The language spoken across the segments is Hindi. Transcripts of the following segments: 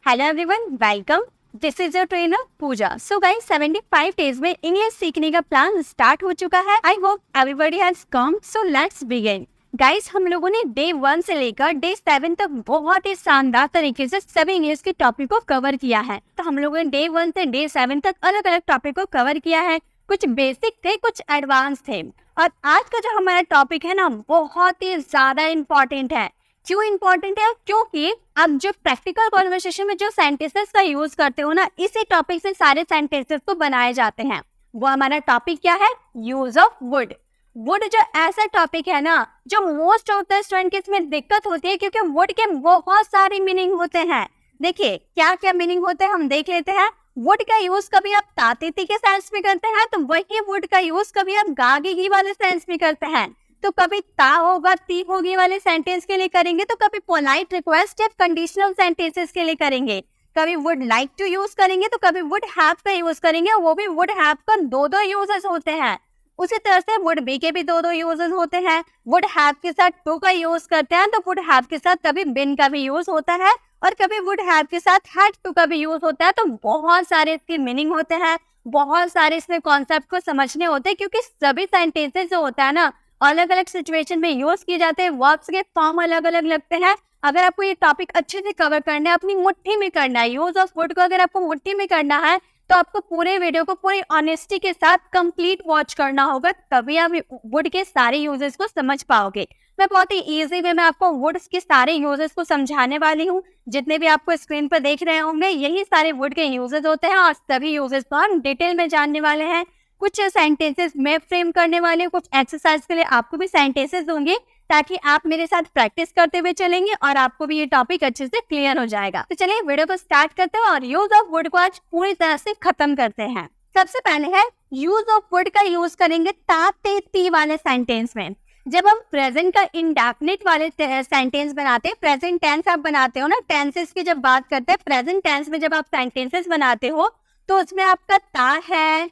Hello everyone, welcome. This is your trainer Pooja. So guys, 75 days में इंग्लिश सीखने का प्लान स्टार्ट हो चुका है। I hope everybody has come, so let's begin. Guys, हम लोगों ने डे 1 से लेकर डे 7 तक बहुत ही शानदार तरीके से सभी इंग्लिश के टॉपिक को कवर किया है। तो हम लोगों ने डे 1 से डे 7 तक अलग अलग टॉपिक को कवर किया है। कुछ बेसिक थे, कुछ एडवांस थे। और आज का जो हमारा टॉपिक है ना, बहुत ही ज्यादा इम्पोर्टेंट है। क्यों इम्पोर्टेंट है? क्योंकि आप जो प्रैक्टिकल कॉन्वर्सेशन में जो सेंटेंसेस का यूज करते हो ना, इसी टॉपिक से सारे सेंटेंसेस को बनाए जाते हैं। वो हमारा टॉपिक क्या है? Use of would. वुड जो ऐसा टॉपिक है ना, जो मोस्ट ऑफ द स्टूडेंट के इसमें दिक्कत होती है, क्योंकि वुड के बहुत सारे मीनिंग होते हैं। देखिए क्या क्या मीनिंग होते हैं, हम देख लेते हैं। वुड का यूज कभी आप तातीती के सेंस में करते हैं, तो वही वुड का यूज कभी आप गागी वाले सेंस में करते हैं। तो कभी ता होगा, ती होगी वाले सेंटेंस के लिए करेंगे, तो कभी पोलाइट रिक्वेस्ट या कंडीशनल सेंटेंसेस के लिए करेंगे। कभी वुड लाइक टू यूज करेंगे, तो कभी वुड हैव का यूज करेंगे। वो भी वुड हैव का दो यूजेस होते हैं। उसी तरह से वुड बी के भी दो यूजेस होते हैं। वुड हैव के साथ टू का यूज करते हैं, तो वुड हैव के साथ कभी बिन का भी यूज होता है, और कभी वुड हैव के साथ हैड टू का भी यूज होता है। तो बहुत सारे इसके मीनिंग होते हैं, बहुत सारे इसमें कॉन्सेप्ट को समझने होते हैं, क्योंकि सभी सेंटेंसेस जो होता है ना, अलग अलग सिचुएशन में यूज किए जाते हैं। वर्ब्स के फॉर्म अलग अलग लगते हैं। अगर आपको ये टॉपिक अच्छे से कवर करना है, अपनी मुट्ठी में करना है, यूज ऑफ वुड को अगर आपको मुट्ठी में करना है, तो आपको पूरे वीडियो को पूरी ऑनेस्टी के साथ कंप्लीट वॉच करना होगा, तभी आप वुड के सारे यूजेस को समझ पाओगे। मैं बहुत ही इजी वे में आपको वुड के सारे यूजेस को समझाने वाली हूँ। जितने भी आपको स्क्रीन पर देख रहे होंगे, यही सारे वुड के यूजेस होते हैं, और सभी यूजेस को हम डिटेल में जानने वाले हैं। कुछ सेंटेंसेस मैं फ्रेम करने वाली हूँ, कुछ एक्सरसाइज के लिए आपको भी सेंटेंसेस दूंगी, ताकि आप मेरे साथ प्रैक्टिस करते हुए चलेंगे और आपको भी ये टॉपिक अच्छे से क्लियर हो जाएगा। तो चलिए वीडियो को स्टार्ट करते हैं और यूज ऑफ वुड को आज पूरी तरह से खत्म करते हैं। सबसे पहले है यूज ऑफ वुड का यूज करेंगे ता ते ती वाले सेंटेंस में। जब हम प्रेजेंट का इंडेफिनिट वाले सेंटेंस बनाते हैं, प्रेजेंट टेंस आप बनाते हो ना, टेंसेस की जब बात करते हैं, प्रेजेंट टेंस में जब आप सेंटेंसेस बनाते हो, तो उसमें आपका ता है,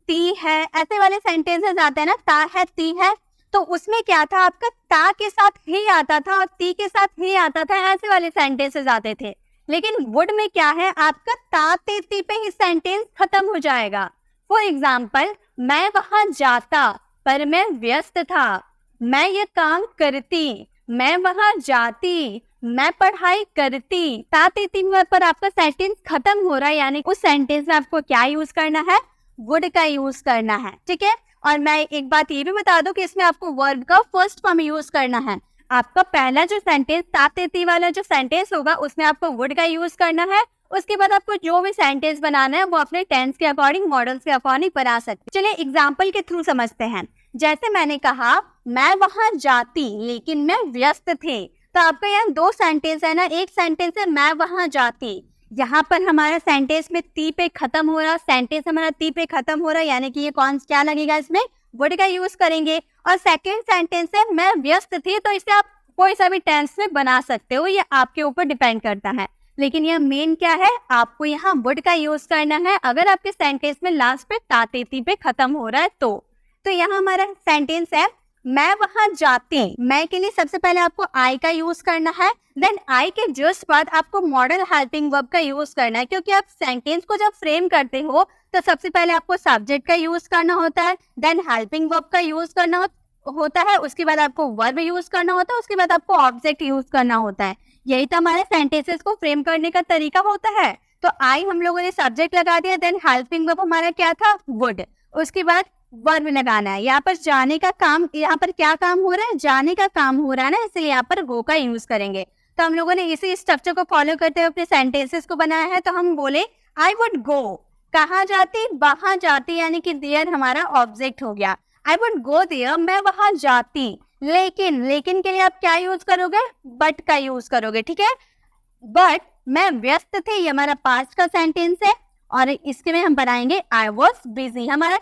ती है, ऐसे वाले सेंटेंसेस आते हैं ना, ता है, ती है। तो उसमें क्या था, आपका ता के साथ ही आता था और ती के साथ ही आता था, ऐसे वाले सेंटेंसेस आते थे। लेकिन वुड में क्या है, आपका ता ते ती पे ही सेंटेंस खत्म हो जाएगा। फॉर एग्जाम्पल, मैं वहां जाता पर मैं व्यस्त था, मैं ये काम करती, मैं वहां जाती, मैं पढ़ाई करती। ता ते ती पर आपका सेंटेंस खत्म हो रहा है, यानी उस सेंटेंस में आपको क्या यूज करना है? वुड का यूज करना है, ठीक है। और मैं एक बात ये भी बता दूं कि इसमें आपको वर्ब का फर्स्ट फॉर्म यूज करना है। आपका पहला जो सेंटेंस ता ते ती वाला जो सेंटेंस होगा, उसमें आपको वुड का यूज करना है। उसके बाद आपको जो भी सेंटेंस बनाना है, वो अपने टेंस के अकॉर्डिंग, मॉडल्स के अकॉर्डिंग बना सकते। चलिए एग्जाम्पल के थ्रू समझते हैं। जैसे मैंने कहा, मैं वहां जाती लेकिन मैं व्यस्त थी। तो आपका यहाँ दो सेंटेंस है ना, एक सेंटेंस है मैं वहां जाती, यहाँ पर हमारा सेंटेंस में ती पे खत्म हो रहा, सेंटेंस हमारा ती पे खत्म हो रहा, यानी कि ये कौन क्या लगेगा, इसमें वुड का यूज करेंगे। और सेकंड सेंटेंस है मैं व्यस्त थी, तो इसे आप कोई सा भी टेंस में बना सकते हो, ये आपके ऊपर डिपेंड करता है। लेकिन यह मेन क्या है, आपको यहाँ वुड का यूज करना है अगर आपके सेंटेंस में लास्ट पे ता ते ती पे खत्म हो रहा है तो यहाँ हमारा सेंटेंस है मैं वहां जाती। मैं के लिए सबसे पहले आपको आई का यूज करना है, देन आई के जस्ट बाद आपको मॉडल हेल्पिंग वर्ब का यूज करना है। क्योंकि आप सेंटेंस को जब फ्रेम करते हो, तो सबसे पहले आपको सब्जेक्ट का यूज करना होता है, देन हेल्पिंग वर्ब का यूज करना होता है, उसके बाद आपको वर्ब यूज करना होता है, उसके बाद आपको ऑब्जेक्ट यूज करना होता है। यही तो हमारे सेंटेंसेस को फ्रेम करने का तरीका होता है। तो आई हम लोगों ने सब्जेक्ट लगा दिया, देन हेल्पिंग वर्ब हमारा क्या था? वुड। उसके बाद वर्ब लगाना है। यहाँ पर जाने का काम, यहाँ पर क्या काम हो रहा है? जाने का काम हो रहा है ना, इसलिए यहाँ पर गो का यूज करेंगे। तो हम लोगों ने इसी स्ट्रक्चर को फॉलो करते हुए अपने सेंटेंसेस को बनाया है। तो हम बोले आई वुड गो, कहाँ जाती? वहां जाती, यानी कि देयर हमारा ऑब्जेक्ट हो गया। आई वुड गो देयर, मैं वहां जाती। लेकिन के लिए आप क्या यूज करोगे? बट का यूज करोगे, ठीक है। बट मैं व्यस्त थी, ये हमारा पास्ट का सेंटेंस है, और इसके में हम बनाएंगे आई वॉज बिजी। हमारा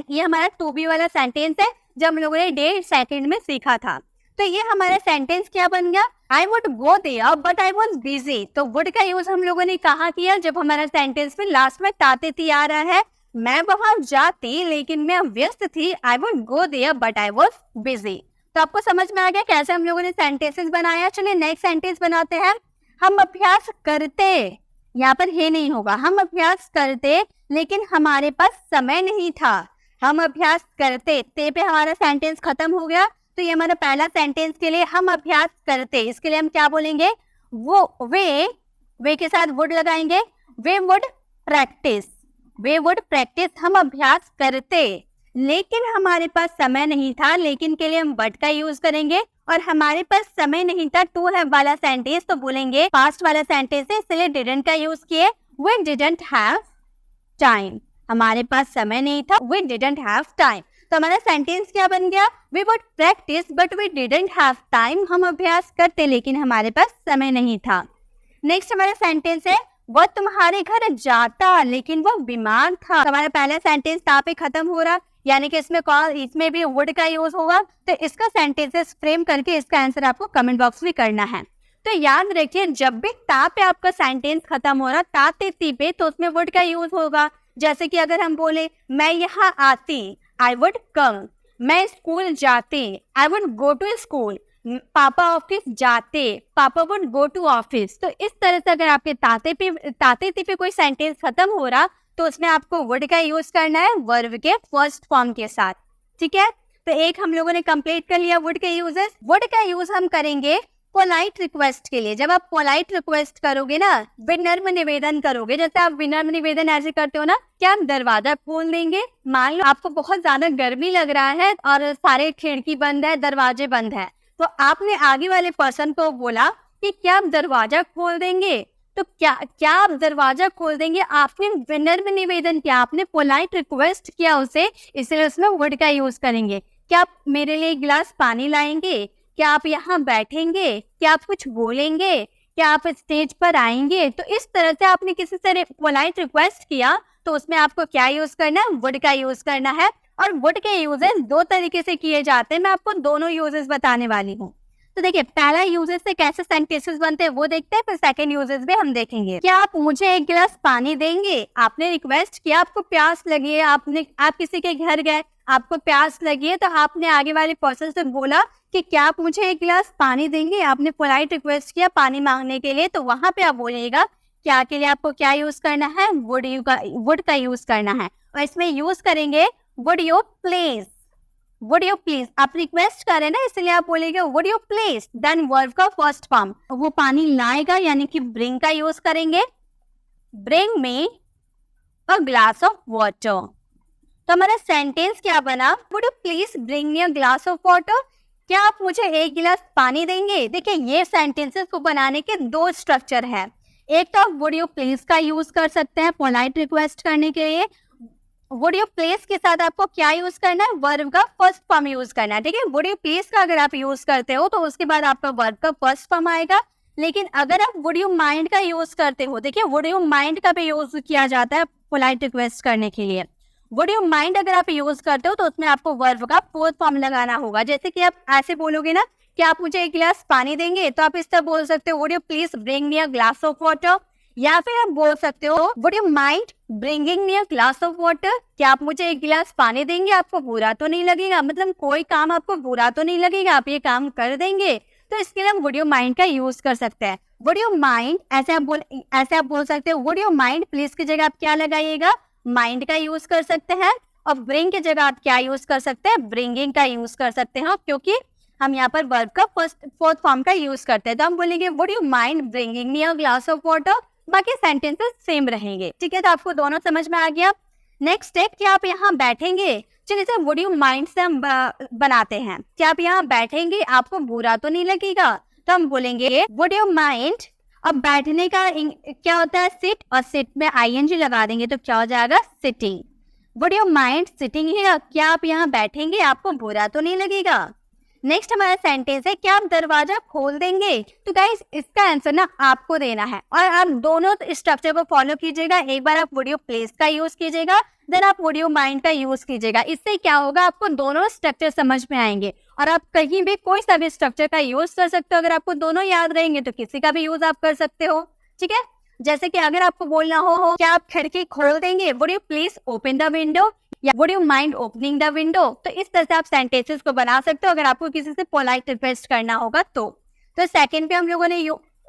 ये हमारा टू बी वाला सेंटेंस है, जो हम लोगों ने डे सेकंड में सीखा था। तो ये हमारा सेंटेंस क्या बन गया? I would go there but I was busy. तो वुड का यूज हम लोगों ने कहाँ किया? जब हमारा सेंटेंस में लास्ट में ताते ती आ रहा है। मैं वहां जाती लेकिन मैं व्यस्त थी, I would go there but I was busy. तो आपको समझ में आ गया कैसे हम लोगों ने सेंटेंसेस बनाया। चलिए नेक्स्ट सेंटेंस बनाते हैं। हम अभ्यास करते, यहाँ पर हे नहीं होगा, हम अभ्यास करते लेकिन हमारे पास समय नहीं था। हम अभ्यास करते, ते पे हमारा सेंटेंस खत्म हो गया, तो ये हमारा पहला सेंटेंस के लिए हम अभ्यास करते, इसके लिए हम क्या बोलेंगे, वो वे के साथ वुड लगाएंगे, we would practice, we would practice, हम अभ्यास करते लेकिन हमारे पास समय नहीं था, लेकिन के लिए हम बट का यूज करेंगे, और हमारे पास समय नहीं था टू हैव वाला सेंटेंस तो बोलेंगे पास्ट वाला सेंटेंस है, इसलिए डिडंट का यूज किए, वी डिडंट हैव टाइम, हमारे पास समय नहीं था, वी डिडंट हैव टाइम। तो हमारा सेंटेंस क्या बन गया, we would practice but we didn't have time, हम अभ्यास करते लेकिन हमारे पास समय नहीं था। नेक्स्ट हमारा सेंटेंस है, वह तुम्हारे घर जाता लेकिन वो बीमार था। हमारा पहला सेंटेंस ता पे खत्म हो रहा, यानी कि इसमें भी वुड का यूज होगा, तो इसका सेंटेंसेस फ्रेम करके इसका आंसर आपको कमेंट बॉक्स में करना है। तो याद रखिए, जब भी ता पे आपका सेंटेंस खत्म हो रहा, ता ते ती पे, तो उसमें वुड का यूज होगा। जैसे कि अगर हम बोले मैं यहाँ आती, आई वुड कम, मैं स्कूल जाती, I would go to school, पापा ऑफिस जाते, पापा वुड गो टू ऑफिस। तो इस तरह से अगर आपके ताते ती पे कोई सेंटेंस खत्म हो रहा, तो उसमें आपको वुड का यूज करना है वर्ब के फर्स्ट फॉर्म के साथ, ठीक है। तो एक हम लोगों ने कंप्लीट कर लिया वुड के यूजेस। वुड का यूज हम करेंगे पोलाइट रिक्वेस्ट के लिए। जब आप पोलाइट रिक्वेस्ट करोगे ना, विनम्र निवेदन करोगे, जैसे आप विनम्र निवेदन ऐसे करते हो ना, क्या आप दरवाजा खोल देंगे, मान लो आपको बहुत ज्यादा गर्मी लग रहा है और सारे खिड़की बंद है, दरवाजे बंद है, तो आपने आगे वाले पर्सन को बोला कि क्या आप दरवाजा खोल देंगे, तो क्या आप दरवाजा खोल देंगे, आपने विनम्र निवेदन किया, आपने पोलाइट रिक्वेस्ट किया उसे, इसलिए उसमें वुड का यूज करेंगे। क्या आप मेरे लिए एक गिलास पानी लाएंगे, क्या आप यहाँ बैठेंगे, क्या आप कुछ बोलेंगे, क्या आप स्टेज पर आएंगे। तो इस तरह से आपने किसी से पोलाइट रिक्वेस्ट किया, तो उसमें आपको क्या यूज करना है, वुड का यूज करना है। और वुड के यूजेस दो तरीके से किए जाते हैं, मैं आपको दोनों यूजेस बताने वाली हूँ। तो देखिए, पहला यूजेस से कैसे सेंटेंसेस बनते हैं वो देखते हैं, फिर सेकंड यूजेस भी हम देखेंगे। क्या आप मुझे एक गिलास पानी देंगे, आपने रिक्वेस्ट किया, आपको प्यास लगी है, आप किसी के घर गए, आपको प्यास लगी है, तो आपने आगे वाले पर्सन से बोला कि क्या आप मुझे एक गिलास पानी देंगे, आपने पोलाइट रिक्वेस्ट किया पानी मांगने के लिए, तो वहां पे आप बोलिएगा क्या के लिए आपको क्या यूज करना है, वुड का यूज करना है। और इसमें यूज करेंगे would you please, would you please, आप रिक्वेस्ट कर रहे हैं ना, इसलिए आप बोलेंगे would you please, then verb का फर्स्ट फॉर्म, वो पानी लाएगा यानी कि ब्रिंग का यूज करेंगे, bring me a glass of water. तो हमारा सेंटेंस क्या बना, would you please bring me a glass of water, क्या आप मुझे एक गिलास पानी देंगे। देखिए, ये सेंटेंसेस को बनाने के दो स्ट्रक्चर है, एक तो आप वुड यू प्लीज का यूज कर सकते हैं पोलाइट रिक्वेस्ट करने के लिए, वुड यू प्लीज के साथ आपको क्या यूज करना है, वर्ब का फर्स्ट फॉर्म यूज करना है, ठीक है। वुड यू प्लीज का अगर आप यूज करते हो तो उसके बाद आपका वर्ब का फर्स्ट फॉर्म आएगा। लेकिन अगर आप वुड यू माइंड का यूज करते हो, देखिए वुड यू माइंड का भी यूज किया जाता है पोलाइट रिक्वेस्ट करने के लिए। वुड यू माइंड अगर आप यूज करते हो तो उसमें आपको वर्ब का फोर्थ फॉर्म लगाना होगा। जैसे कि आप ऐसे बोलोगे ना कि आप मुझे एक गिलास पानी देंगे, तो आप इस तरह बोल सकते हो would you please bring me a glass of water, या फिर आप बोल सकते हो would you mind bringing me a glass of water, क्या आप मुझे एक गिलास पानी देंगे, आपको बुरा तो नहीं लगेगा, मतलब कोई काम आपको बुरा तो नहीं लगेगा, आप ये काम कर देंगे, तो इसके लिए हम वुड यू माइंड का यूज कर सकते हैं। वुड यू माइंड ऐसे आप बोल सकते हो, वुड यू माइंड प्लीज की जगह आप क्या लगाइएगा, माइंड का यूज कर सकते हैं, और ब्रिंग की जगह आप क्या यूज कर सकते हैं, ब्रिंगिंग का यूज कर सकते हैं, क्योंकि हम यहाँ पर वर्ब का फोर्थ फॉर्म का यूज करते हैं। तो हम बोलेंगे would you mind bringing me a glass of water, बाकी सेंटेंसेस सेम रहेंगे, ठीक है। तो आपको दोनों समझ में आ गया। नेक्स्ट है कि आप यहाँ बैठेंगे, चलिए इसे वुड यू माइंड से हम बनाते हैं, क्या आप यहाँ बैठेंगे, आपको बुरा तो नहीं लगेगा, तो हम बोलेंगे वुड यू माइंड, अब बैठने का क्या होता है, सिट, और सिट में आईएनजी लगा देंगे तो क्या हो जाएगा, sitting. Would you mind sitting here, क्या आप यहाँ बैठेंगे, आपको बुरा तो नहीं लगेगा। नेक्स्ट हमारा सेंटेंस है क्या आप दरवाजा खोल देंगे। तो गाइस, इसका आंसर ना आपको देना है, और आप दोनों स्ट्रक्चर को फॉलो कीजिएगा। एक बार आप वुड यू प्लेस का यूज कीजिएगा, देन आप वुड यू माइंड का यूज कीजिएगा। इससे क्या होगा, आपको दोनों स्ट्रक्चर समझ में आएंगे, और आप कहीं भी कोई सा भी स्ट्रक्चर का यूज कर सकते हो। अगर आपको दोनों याद रहेंगे तो किसी का भी यूज आप कर सकते हो, ठीक है। जैसे कि अगर आपको बोलना हो क्या आप खिड़की खोल देंगे, would you please open the window, या would you mind opening the window. तो इस तरह से आप सेंटेंसेस को बना सकते हो अगर आपको किसी से पोलाइट रिक्वेस्ट करना होगा तो सेकंड पे हम लोगों ने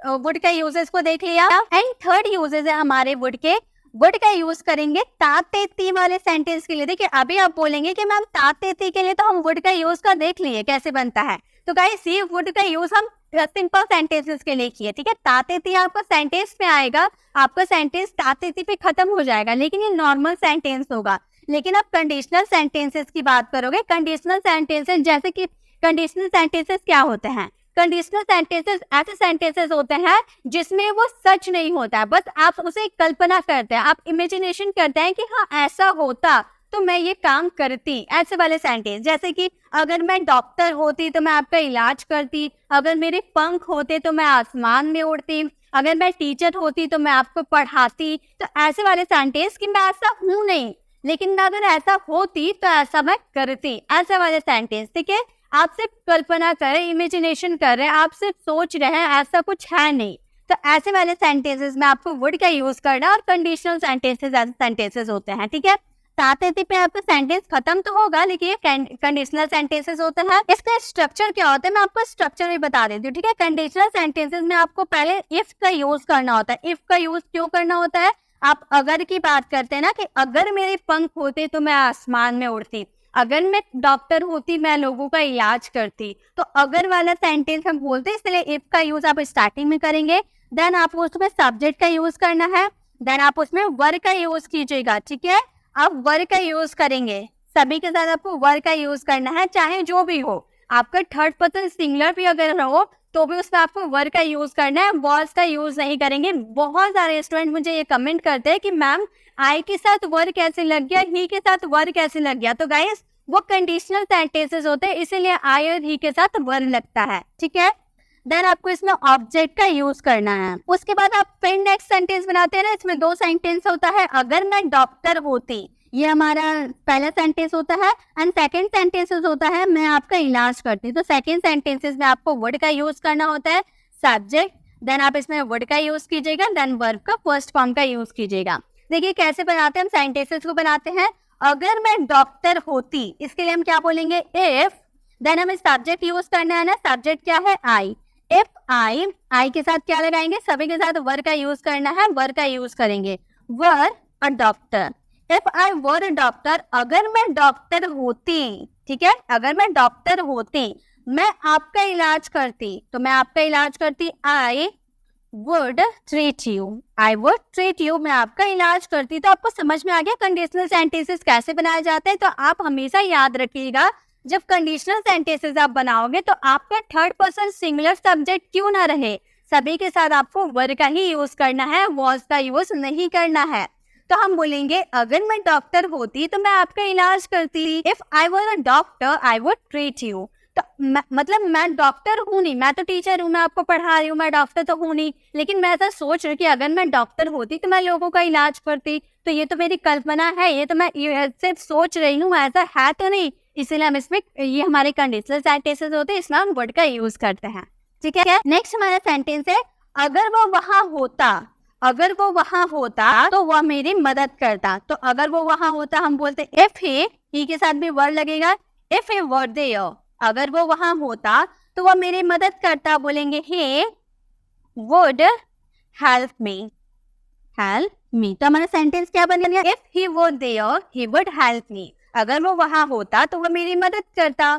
वुड का यूजेस को देख लिया। एंड थर्ड यूजेस है हमारे वुड के, वुड का यूज करेंगे तातेती वाले सेंटेंस के लिए। देखिए अभी आप बोलेंगे कि मैम तातेती के लिए तो हम वुड का यूज का देख लिए कैसे बनता है, तो गाइस ये वुड का यूज हम सिंपल सेंटेंसेस के लिए किए, ठीक है। तातेती आपका सेंटेंस में आएगा, आपका सेंटेंस तातेती पे खत्म हो जाएगा, लेकिन ये नॉर्मल सेंटेंस होगा। लेकिन आप कंडीशनल सेंटेंसेस की बात करोगे, कंडीशनल सेंटेंसेस जैसे कि कंडीशनल सेंटेंसेस क्या होते हैं, कंडीशनल सेंटेंसेस ऐसे सेंटेंसेस होते हैं जिसमें वो सच नहीं होता है, बस आप उसे कल्पना करते हैं, आप इमेजिनेशन करते हैं कि हाँ ऐसा होता तो मैं ये काम करती, ऐसे वाले सेंटेंस। जैसे कि अगर मैं डॉक्टर होती तो मैं आपका इलाज करती, अगर मेरे पंख होते तो मैं आसमान में उड़ती, अगर मैं टीचर होती तो मैं आपको पढ़ाती। तो ऐसे वाले सेंटेंस कि मैं ऐसा हूँ नहीं, लेकिन अगर ऐसा होती तो ऐसा मैं करती, ऐसे वाले सेंटेंस, ठीक है। आप सिर्फ कल्पना कर रहे, इमेजिनेशन कर रहे हैं, आप सिर्फ सोच रहे हैं, ऐसा कुछ है नहीं। तो ऐसे वाले सेंटेंसेस में आपको वुड का यूज करना है, और कंडीशनल सेंटेंसेस ऐसे सेंटेंसेस होते हैं, ठीक है। तातेती पे आपका सेंटेंस खत्म तो होगा, लेकिन ये कंडीशनल सेंटेंसेस होते हैं। इसका स्ट्रक्चर क्या होता है मैं आपको स्ट्रक्चर भी बता देती हूँ, ठीक है। कंडीशनल सेंटेंसेस में आपको पहले इफ का यूज करना होता है। इफ का यूज क्यों करना होता है, आप अगर की बात करते हैं ना कि अगर मेरे पंख होते तो मैं आसमान में उड़ती, अगर मैं डॉक्टर होती मैं लोगों का इलाज करती। तो अगर वाला सेंटेंस हम बोलते हैं, इसलिए इफ का यूज आप स्टार्टिंग में करेंगे, देन आप उसमें सब्जेक्ट का यूज करना है, देन आप उसमें वर्ब का यूज कीजिएगा, ठीक है। आप वर्ब का यूज करेंगे, सभी के साथ आपको वर्ब का यूज करना है, चाहे जो भी हो। आपका थर्ड पर्सन सिंगुलर भी अगर हो तो भी उसमें आपको वर्ब का यूज करना है, वॉज का यूज नहीं करेंगे। बहुत सारे स्टूडेंट मुझे ये कमेंट करते हैं कि मैम आई के साथ वर्ब कैसे लग गया, ही के साथ वर्ब कैसे लग गया। तो गाइस वो कंडीशनल सेंटेंसेस होते हैं, इसीलिए आई और ही के साथ वर्ब लगता है, ठीक है। देन आपको इसमें ऑब्जेक्ट का यूज करना है। उसके बाद आप फिर नेक्स्ट सेंटेंस बनाते हैं ना, इसमें दो सेंटेंस होता है। अगर मैं डॉक्टर होती, ये हमारा पहला सेंटेंस होता है, एंड सेकंड सेंटेंस होता है मैं आपका इलाज करती। तो सेकंड सेंटेंसेस में आपको वर्ड का यूज करना होता है, सब्जेक्ट, देन आप इसमें वर्ड का यूज कीजिएगा, देन वर्ब का फर्स्ट फॉर्म का यूज कीजिएगा। देखिए कैसे बनाते हैं हम सेंटेंसेस को बनाते हैं। अगर मैं डॉक्टर होती, इसके लिए हम क्या बोलेंगे, इफ, देन हमें सब्जेक्ट यूज करना है ना, सब्जेक्ट क्या है, आई। इफ आई के साथ क्या लगाएंगे, सभी के साथ वर का यूज करना है, वर का यूज करेंगे, were a doctor. If I were a doctor, अगर मैं डॉक्टर होती, ठीक है, अगर मैं डॉक्टर होती, मैं आपका इलाज करती, तो मैं आपका इलाज करती, I would treat you, I would treat you, मैं आपका इलाज करती। तो आपको समझ में आ गया कंडीशनल सेंटेंसेस कैसे बनाए जाते हैं। तो आप हमेशा याद रखिएगा, जब कंडीशनल सेंटेंसेस आप बनाओगे तो आपका थर्ड पर्सन सिंगुलर सब्जेक्ट क्यों ना रहे, सभी के साथ आपको वर का ही यूज करना है, वॉज का यूज नहीं करना है। तो हम बोलेंगे अगर मैं डॉक्टर होती तो मैं आपका इलाज करती, if I were a doctor I would treat you. तो मतलब मैं डॉक्टर हूँ नहीं, मैं तो टीचर हूँ, मैं आपको पढ़ा रही हूँ, मैं डॉक्टर तो हूँ नहीं, लेकिन मैं ऐसा सोच रही हूँ कि अगर मैं डॉक्टर होती तो मैं लोगों का इलाज करती। तो ये तो मेरी कल्पना है, ये तो मैं सिर्फ सोच रही हूँ, ऐसा है तो नहीं। इसीलिए हम इसमें, ये हमारे कंडीशनल सेंटेंसेस होते हैं, इसमें हम वर्ड का यूज करते हैं, ठीक है। नेक्स्ट हमारा सेंटेंस है, अगर वो वहां होता, अगर वो वहां होता तो वह मेरी मदद करता। तो अगर वो वहां होता हम बोलते इफ ही के साथ भी वर्ड लगेगा, इफ ही वर देयर, अगर वो वहां होता तो वह मेरी मदद करता, बोलेंगे he would help me, help me। तो हमारा सेंटेंस क्या बन गया, if he were there he would help me, अगर वो वहां होता तो वह मेरी मदद करता।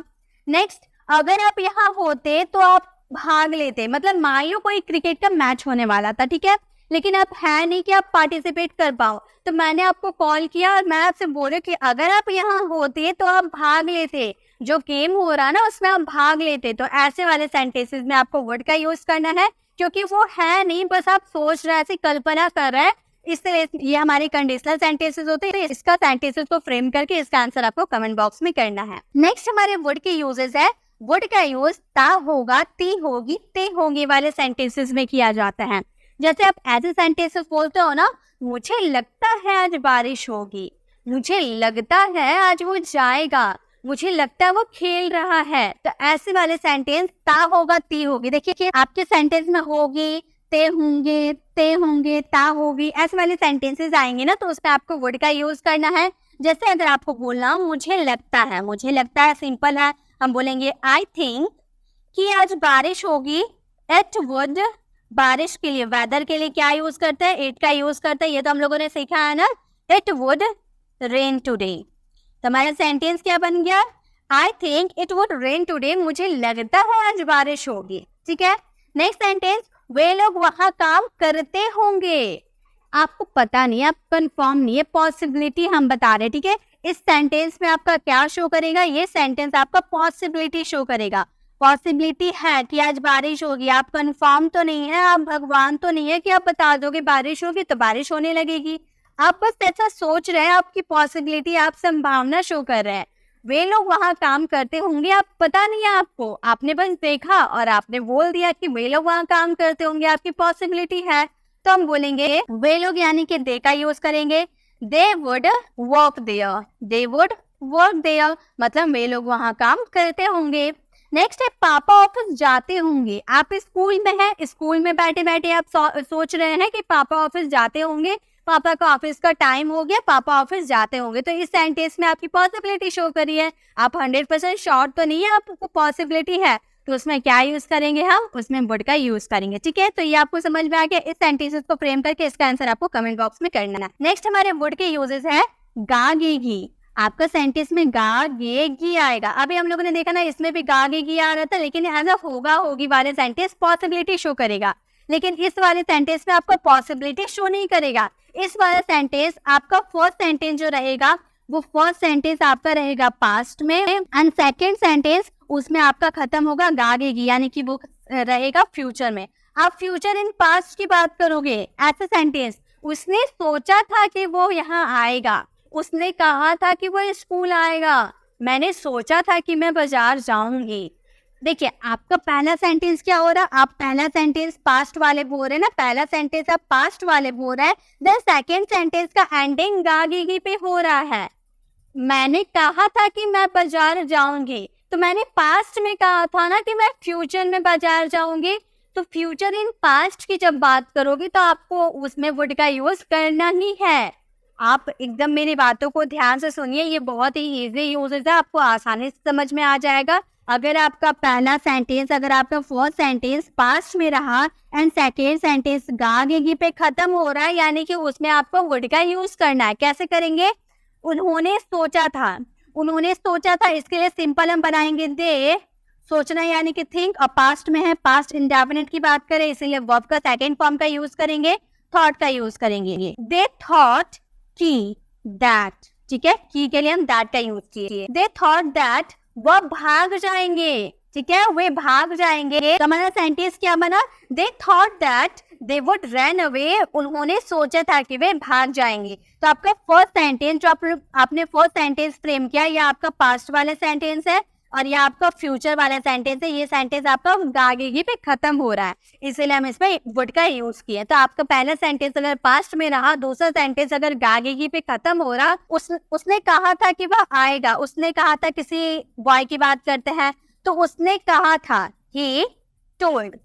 नेक्स्ट, अगर आप यहाँ होते तो आप भाग लेते, मतलब मान लो कोई क्रिकेट का मैच होने वाला था, ठीक है, लेकिन आप है नहीं कि आप पार्टिसिपेट कर पाओ, तो मैंने आपको कॉल किया और मैं आपसे बोले कि अगर आप यहाँ होते तो आप भाग लेते, जो गेम हो रहा है ना उसमें आप भाग लेते। तो ऐसे वाले सेंटेंसेस में आपको वर्ड का यूज करना है, क्योंकि वो है नहीं, बस आप सोच रहे हैं, ऐसी कल्पना कर रहे हैं, इसलिए ये हमारे कंडीशनल सेंटेंसेस होते हैं। इसका सेंटेंसेस को फ्रेम करके इसका आंसर आपको कमेंट बॉक्स में करना है। नेक्स्ट हमारे वर्ड के यूजेस है, वर्ड का यूज ता होगा, ती होगी, ते होंगे वाले सेंटेंसेस में किया जाता है। जैसे आप ऐसे सेंटेंसेस बोलते हो ना, मुझे लगता है आज बारिश होगी, मुझे लगता है आज वो जाएगा, मुझे लगता है वो खेल रहा है। तो ऐसे वाले सेंटेंस ता होगा, ती होगी। देखिए कि आपके सेंटेंस में होगी, ते होंगे, ता होगी, ऐसे वाले सेंटेंसेस आएंगे ना, तो उसमें आपको वर्ड का यूज करना है। जैसे अगर आपको बोलना मुझे लगता है, मुझे लगता है सिंपल है, हम बोलेंगे आई थिंक कि आज बारिश होगी, इट वुड बारिश के लिए, वेदर के लिए क्या यूज करते हैं? इट का यूज करते हैं। ये तो हम लोगों ने सीखा है ना, इट वुड रेन टुडे। तो हमारा सेंटेंस क्या बन गया? I think it would rain today, मुझे लगता है आज बारिश होगी। ठीक है, नेक्स्ट सेंटेंस, वे लोग वहां काम करते होंगे। आपको पता नहीं है, आप कंफर्म नहीं है, पॉसिबिलिटी हम बता रहे हैं। ठीक है, इस सेंटेंस में आपका क्या शो करेगा? ये सेंटेंस आपका पॉसिबिलिटी शो करेगा। पॉसिबिलिटी है कि आज बारिश होगी, आप कंफर्म तो नहीं है, आप भगवान तो नहीं है कि आप बता दोगे बारिश होगी तो बारिश होने लगेगी। आप बस ऐसा सोच रहे हैं, आपकी पॉसिबिलिटी, आप संभावना शो कर रहे हैं। वे लोग वहां काम करते होंगे, आप पता नहीं है आपको, आपने बस देखा और आपने बोल दिया कि वे लोग वहां काम करते होंगे, आपकी पॉसिबिलिटी है। तो हम बोलेंगे वे लोग यानी कि दे का यूज करेंगे, they would work there, they would work there, मतलब वे लोग वहां काम करते होंगे। नेक्स्ट है पापा ऑफिस जाते होंगे। आप स्कूल में हैं, स्कूल में बैठे बैठे आप सोच रहे हैं कि पापा ऑफिस जाते होंगे, पापा का ऑफिस का टाइम हो गया, पापा ऑफिस जाते होंगे। तो इस सेंटेंस में आपकी पॉसिबिलिटी शो करी है, आप 100% श्योर तो नहीं है, आपको पॉसिबिलिटी है, तो उसमें क्या यूज करेंगे? हम उसमें वुड का यूज करेंगे। ठीक है, तो ये आपको समझ में आ गया। इस सेंटेंसेस को फ्रेम करके इसका आंसर आपको कमेंट बॉक्स में करना है। नेक्स्ट हमारे वुड के यूजेस है गागेगी। आपका सेंटेंस में गागेगी आएगा। अभी हम लोगों ने देखा ना, इसमें भी गागेगी आ रहा था, लेकिन एज अ होगा होगी वाले सेंटेंस पॉसिबिलिटी शो करेगा, लेकिन इस वाले सेंटेंस में आपको पॉसिबिलिटी शो नहीं करेगा। इस वाला सेंटेंस आपका फर्स्ट सेंटेंस जो रहेगा वो फर्स्ट सेंटेंस आपका रहेगा पास्ट में, एंड सेकंड सेंटेंस उसमें आपका खत्म होगा गागेगी, यानी कि वो रहेगा फ्यूचर में। आप फ्यूचर इन पास्ट की बात करोगे, ऐसा सेंटेंस, उसने सोचा था कि वो यहाँ आएगा, उसने कहा था कि वो स्कूल आएगा, मैंने सोचा था कि मैं बाजार जाऊंगी। देखिए आपका पहला सेंटेंस क्या हो रहा है? आप पहला सेंटेंस पास्ट वाले बोल रहे हैं ना, पहला सेंटेंस आप पास्ट वाले बोल रहे हैं, देन सेकंड सेंटेंस का एंडिंग गागेगी पे हो रहा है। मैंने कहा था कि मैं बाजार जाऊंगी, तो मैंने पास्ट में कहा था ना कि मैं फ्यूचर में बाजार जाऊंगी, तो फ्यूचर इन पास्ट की जब बात करोगे तो आपको उसमें वुड का यूज करना ही है। आप एकदम मेरी बातों को ध्यान से सुनिए, ये बहुत ही इजी यूजेस है, आपको आसानी से समझ में आ जाएगा। अगर आपका पहला सेंटेंस, अगर आपका फर्स्ट सेंटेंस पास्ट में रहा एंड सेकेंड सेंटेंस गागेगी पे खत्म हो रहा है, यानी कि उसमें आपको वुड का यूज करना है। कैसे करेंगे? उन्होंने सोचा था, उन्होंने सोचा था, इसके लिए सिंपल हम बनाएंगे दे, सोचना यानी कि थिंक, और पास्ट में है, पास्ट इंडेफिनिट की बात करें, इसीलिए वर्ब का सेकंड फॉर्म का यूज करेंगे, थॉट का यूज करेंगे। दे थॉट की दैट, ठीक है, की के लिए हम दैट का यूज किए। दे थॉट दैट वह भाग जाएंगे, ठीक है, वे भाग जाएंगे। तो हमारा सेंटेंस क्या बना? They thought that they would run away, उन्होंने सोचा था कि वे भाग जाएंगे। तो आपका फर्स्ट सेंटेंस जो आपने फर्स्ट सेंटेंस फ्रेम किया, यह आपका पास्ट वाला सेंटेंस है और यह आपका फ्यूचर वाला सेंटेंस है। ये सेंटेंस आपका गागेगी पे खत्म हो रहा है, इसीलिए हम इसमें वुड का यूज किए। तो आपका पहला सेंटेंस अगर पास्ट में रहा, दूसरा सेंटेंस अगर गागेगी पे खत्म हो रहा, उसने कहा था कि वह आएगा, उसने कहा था, किसी बॉय की बात करते हैं तो उसने कहा था, ही टोल्ड,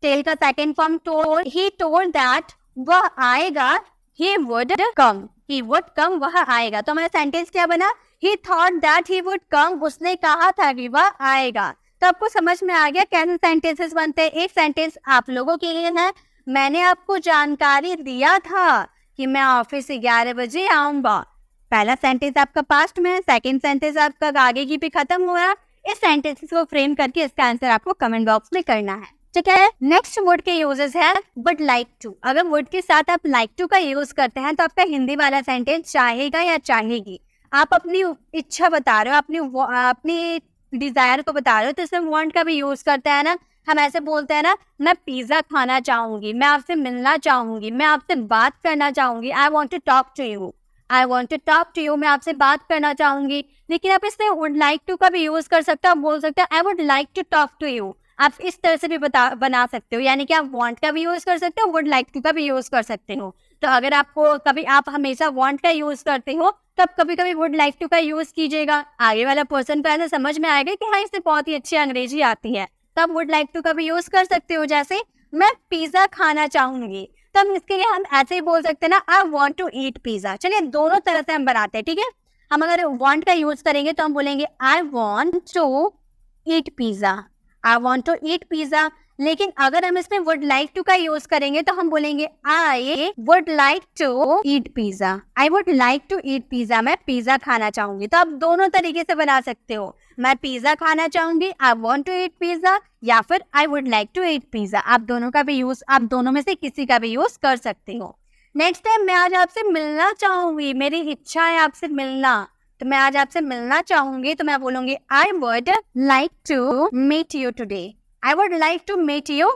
टेल का second form told, he told that वह आएगा, he would come, वह आएगा। तो हमारा सेंटेंस क्या बना? he thought that he would come, उसने कहा था कि वह आएगा। तो आपको समझ में आ गया कैसे सेंटेंसेस बनते हैं। एक सेंटेंस आप लोगों के लिए है, मैंने आपको जानकारी दिया था कि मैं ऑफिस 11 बजे आऊंगा। पहला सेंटेंस आपका पास्ट में है, सेकंड सेंटेंस आपका गागेगी पे खत्म हुआ। इस सेंटेंसेस को फ्रेम करके इसका आंसर आपको कमेंट बॉक्स में करना है, ठीक है। नेक्स्ट वुड के यूजेस है वुड लाइक टू। अगर वुड के साथ आप लाइक टू का यूज करते हैं तो आपका हिंदी वाला सेंटेंस चाहेगा या चाहेगी। आप अपनी इच्छा बता रहे हो, अपनी डिजायर को बता रहे हो, तो इसमें वांट का भी यूज करते हैं ना। हम ऐसे बोलते हैं ना, मैं पिज्जा खाना चाहूंगी, मैं आपसे मिलना चाहूंगी, मैं आपसे बात करना चाहूंगी, I want to talk to you, I want to talk to you, मैं आपसे बात करना चाहूंगी। लेकिन आप इसमें वुड लाइक टू का भी यूज कर सकते हो। आप बोल सकते हो I would like to talk to you. आप इस तरह से भी बना सकते हो, यानी कि आप वांट का भी यूज कर सकते हो, वुड लाइक टू का भी यूज कर सकते हो। तो अगर आपको कभी आप हमेशा वांट का यूज करते हो, तब कभी कभी वुड लाइक टू का यूज कीजिएगा। आगे वाला पर्सन को ऐसा समझ में आएगा कि हाँ, इसे बहुत ही अच्छी अंग्रेजी आती है, तब वुड लाइक टू का भी यूज कर सकते हो। जैसे मैं पिज्जा खाना चाहूंगी, तब इसके लिए हम ऐसे ही बोल सकते हैं ना, I want to eat pizza. चलिए दोनों तरह से हम बनाते हैं, ठीक है। हम अगर वांट का यूज करेंगे तो हम बोलेंगे I want to eat pizza, I want to eat pizza. लेकिन अगर हम इसमें वुड लाइक टू का यूज करेंगे तो हम बोलेंगे I would like to eat pizza. I would like to eat pizza, मैं पिज्जा खाना चाहूंगी। तो आप दोनों तरीके से बना सकते हो, मैं पिज्जा खाना चाहूंगी, I want to eat pizza, या फिर I would like to eat pizza. आप दोनों का भी यूज, आप दोनों में से किसी का भी यूज कर सकते हो। नेक्स्ट टाइम मैं आज आपसे मिलना चाहूंगी, मेरी इच्छा है आपसे मिलना, तो मैं आज आपसे मिलना चाहूंगी, तो मैं बोलूंगी I would like to meet you today. I would like to meet you